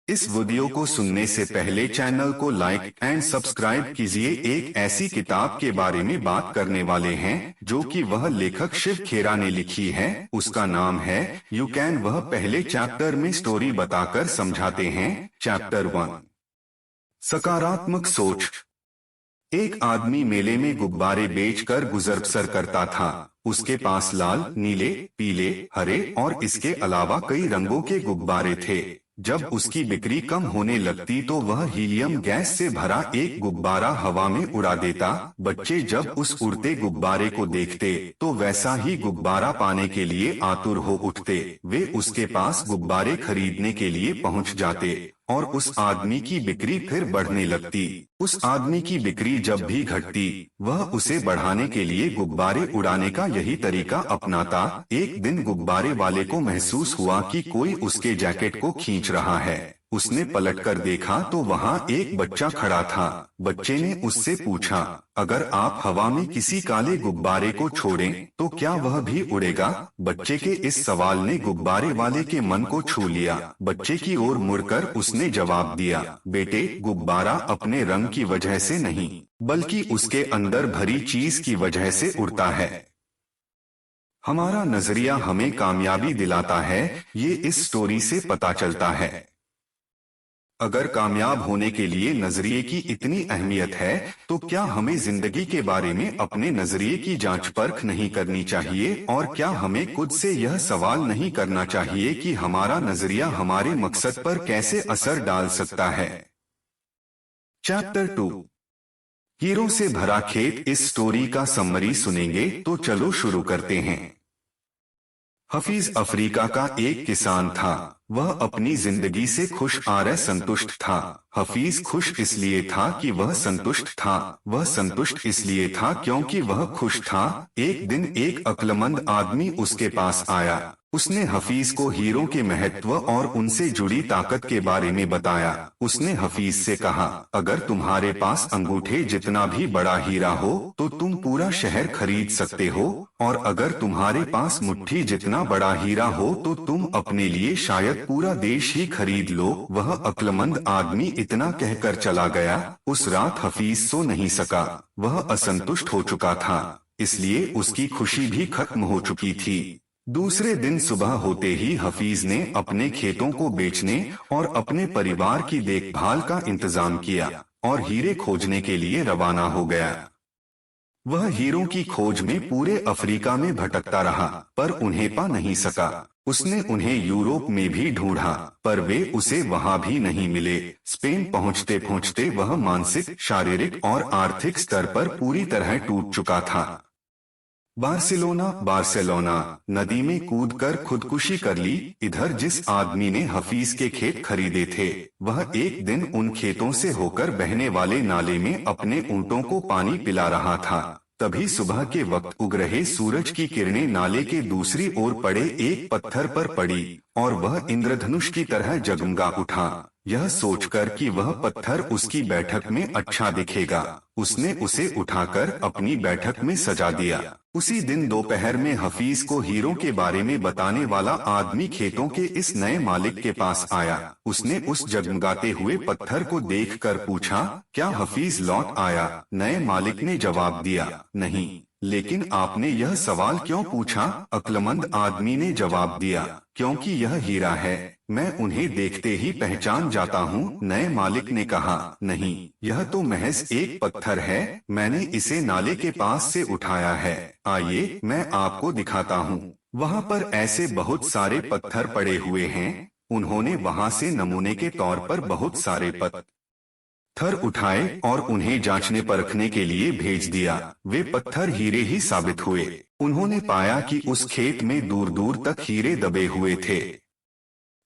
इस वीडियो को सुनने से पहले चैनल को लाइक एंड सब्सक्राइब कीजिए। एक ऐसी किताब के बारे में बात करने वाले हैं जो कि वह लेखक शिव खेरा ने लिखी है। उसका नाम है यू कैन। वह पहले चैप्टर में स्टोरी बताकर समझाते हैं। चैप्टर 1, सकारात्मक सोच। एक आदमी मेले में गुब्बारे बेचकर गुजर बसर करता था। उसके पास लाल, नीले, पीले, हरे और इसके अलावा कई रंगों के गुब्बारे थे। जब उसकी बिक्री कम होने लगती तो वह हीलियम गैस से भरा एक गुब्बारा हवा में उड़ा देता। बच्चे जब उस उड़ते गुब्बारे को देखते तो वैसा ही गुब्बारा पाने के लिए आतुर हो उठते। वे उसके पास गुब्बारे खरीदने के लिए पहुंच जाते और उस आदमी की बिक्री फिर बढ़ने लगती। उस आदमी की बिक्री जब भी घटती वह उसे बढ़ाने के लिए गुब्बारे उड़ाने का यही तरीका अपनाता। एक दिन गुब्बारे वाले को महसूस हुआ कि कोई उसके जैकेट को खींच रहा है। उसने पलटकर देखा तो वहाँ एक बच्चा खड़ा था। बच्चे ने उससे पूछा, अगर आप हवा में किसी काले गुब्बारे को छोड़ें तो क्या वह भी उड़ेगा? बच्चे के इस सवाल ने गुब्बारे वाले के मन को छू लिया। बच्चे की ओर मुड़कर उसने जवाब दिया, बेटे, गुब्बारा अपने रंग की वजह से नहीं बल्कि उसके अंदर भरी चीज की वजह से उड़ता है। हमारा नजरिया हमें कामयाबी दिलाता है, ये इस स्टोरी से पता चलता है। अगर कामयाब होने के लिए नजरिए की इतनी अहमियत है तो क्या हमें जिंदगी के बारे में अपने नजरिए की जांच परख नहीं करनी चाहिए? और क्या हमें खुद से यह सवाल नहीं करना चाहिए कि हमारा नजरिया हमारे मकसद पर कैसे असर डाल सकता है? चैप्टर 2, हीरो से भरा खेत। इस स्टोरी का समरी सुनेंगे तो चलो शुरू करते हैं। हफीज अफ्रीका का एक किसान था। वह अपनी जिंदगी से खुश आर संतुष्ट था। हफीज खुश इसलिए था कि वह संतुष्ट था। वह संतुष्ट इसलिए था क्योंकि वह खुश था। एक दिन एक अक्लमंद आदमी उसके पास आया। उसने हफीज को हीरो के महत्व और उनसे जुड़ी ताकत के बारे में बताया। उसने हफीज से कहा, अगर तुम्हारे पास अंगूठे जितना भी बड़ा हीरा हो तो तुम पूरा शहर खरीद सकते हो, और अगर तुम्हारे पास मुट्ठी जितना बड़ा हीरा हो तो तुम अपने लिए शायद पूरा देश ही खरीद लो। वह अक्लमंद आदमी इतना कहकर चला गया। उस रात हफीज सो नहीं सका। वह असंतुष्ट हो चुका था, इसलिए उसकी खुशी भी खत्म हो चुकी थी। दूसरे दिन सुबह होते ही हफीज ने अपने खेतों को बेचने और अपने परिवार की देखभाल का इंतजाम किया और हीरे खोजने के लिए रवाना हो गया। वह हीरों की खोज में पूरे अफ्रीका में भटकता रहा पर उन्हें पा नहीं सका। उसने उन्हें यूरोप में भी ढूंढा पर वे उसे वहां भी नहीं मिले। स्पेन पहुंचते पहुंचते वह मानसिक, शारीरिक और आर्थिक स्तर पर पूरी तरह टूट चुका था। बार्सिलोना नदी में कूदकर खुदकुशी कर ली। इधर जिस आदमी ने हफीज के खेत खरीदे थे वह एक दिन उन खेतों से होकर बहने वाले नाले में अपने ऊंटों को पानी पिला रहा था। तभी सुबह के वक्त उग रहे सूरज की किरणें नाले के दूसरी ओर पड़े एक पत्थर पर पड़ी और वह इंद्रधनुष की तरह जगमगा उठा। यह सोचकर कि वह पत्थर उसकी बैठक में अच्छा दिखेगा, उसने उसे उठाकर अपनी बैठक में सजा दिया। उसी दिन दोपहर में हफीज को हीरो के बारे में बताने वाला आदमी खेतों के इस नए मालिक के पास आया। उसने उस जगमगाते हुए पत्थर को देखकर पूछा, क्या हफीज लौट आया? नए मालिक ने जवाब दिया, नहीं। लेकिन आपने यह सवाल क्यों पूछा? अक्लमंद आदमी ने जवाब दिया, क्योंकि यह हीरा है, मैं उन्हें देखते ही पहचान जाता हूँ। नए मालिक ने कहा, नहीं, यह तो महज एक पत्थर है, मैंने इसे नाले के पास से उठाया है। आइए मैं आपको दिखाता हूँ। वहाँ पर ऐसे बहुत सारे पत्थर पड़े हुए हैं। उन्होंने वहाँ से नमूने के तौर पर बहुत सारे पत्थर उठाए और उन्हें जांचने परखने के लिए भेज दिया। वे पत्थर हीरे ही साबित हुए। उन्होंने पाया कि उस खेत में दूर दूर तक हीरे दबे हुए थे।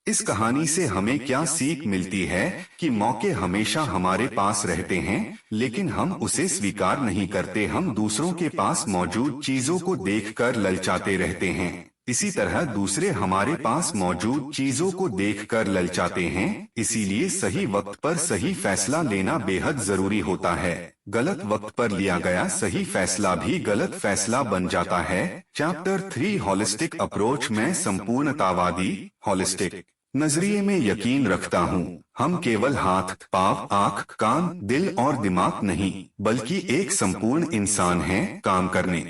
इस कहानी से हमें क्या सीख मिलती है कि मौके हमेशा हमारे पास रहते हैं लेकिन हम उसे स्वीकार नहीं करते। हम दूसरों के पास मौजूद चीजों को देखकर ललचाते रहते हैं, इसी तरह दूसरे हमारे पास मौजूद चीजों को देखकर ललचाते हैं। इसीलिए सही वक्त पर सही फैसला लेना बेहद जरूरी होता है। गलत वक्त पर लिया गया सही फैसला भी गलत फैसला बन जाता है। चैप्टर 3, हॉलिस्टिक अप्रोच में संपूर्णतावादी। हॉलिस्टिक नजरिए में यकीन रखता हूँ। हम केवल हाथ, पाँव, आँख, कान, दिल और दिमाग नहीं, बल्कि एक संपूर्ण इंसान हैं। काम करने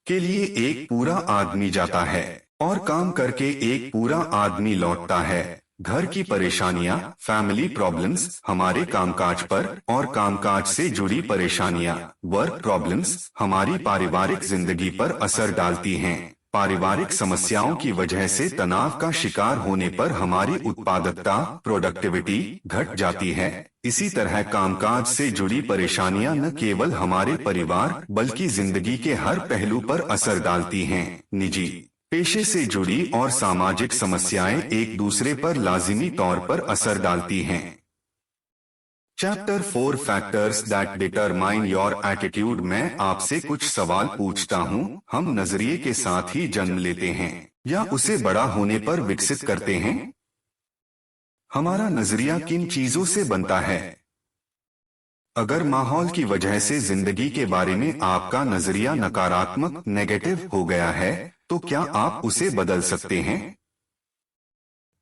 के लिए एक पूरा आदमी जाता है और काम करके एक पूरा आदमी लौटता है। घर की परेशानियां, फैमिली प्रॉब्लम्स हमारे कामकाज पर और कामकाज से जुड़ी परेशानियां, वर्क प्रॉब्लम्स हमारी पारिवारिक जिंदगी पर असर डालती हैं। पारिवारिक समस्याओं की वजह से तनाव का शिकार होने पर हमारी उत्पादकता, प्रोडक्टिविटी घट जाती है। इसी तरह कामकाज से जुड़ी परेशानियां न केवल हमारे परिवार बल्कि जिंदगी के हर पहलू पर असर डालती हैं। निजी, पेशे से जुड़ी और सामाजिक समस्याएं एक दूसरे पर लाजिमी तौर पर असर डालती हैं। Chapter 4 factors that determine your attitude में आपसे कुछ सवाल पूछता हूँ। हम नजरिए के साथ ही जन्म लेते हैं या उसे बड़ा होने पर विकसित करते हैं? हमारा नजरिया किन चीजों से बनता है? अगर माहौल की वजह से जिंदगी के बारे में आपका नजरिया नकारात्मक, नेगेटिव हो गया है, तो क्या आप उसे बदल सकते हैं?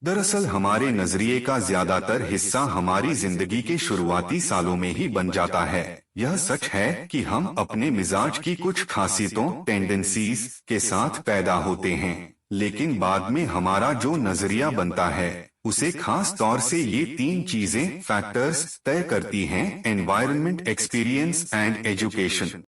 दरअसल हमारे नजरिए का ज्यादातर हिस्सा हमारी जिंदगी के शुरुआती सालों में ही बन जाता है। यह सच है कि हम अपने मिजाज की कुछ खासियतों, टेंडेंसीज के साथ पैदा होते हैं, लेकिन बाद में हमारा जो नजरिया बनता है उसे खास तौर से ये 3 चीजें, फैक्टर्स तय करती हैं: एनवायरनमेंट, एक्सपीरियंस एंड एजुकेशन।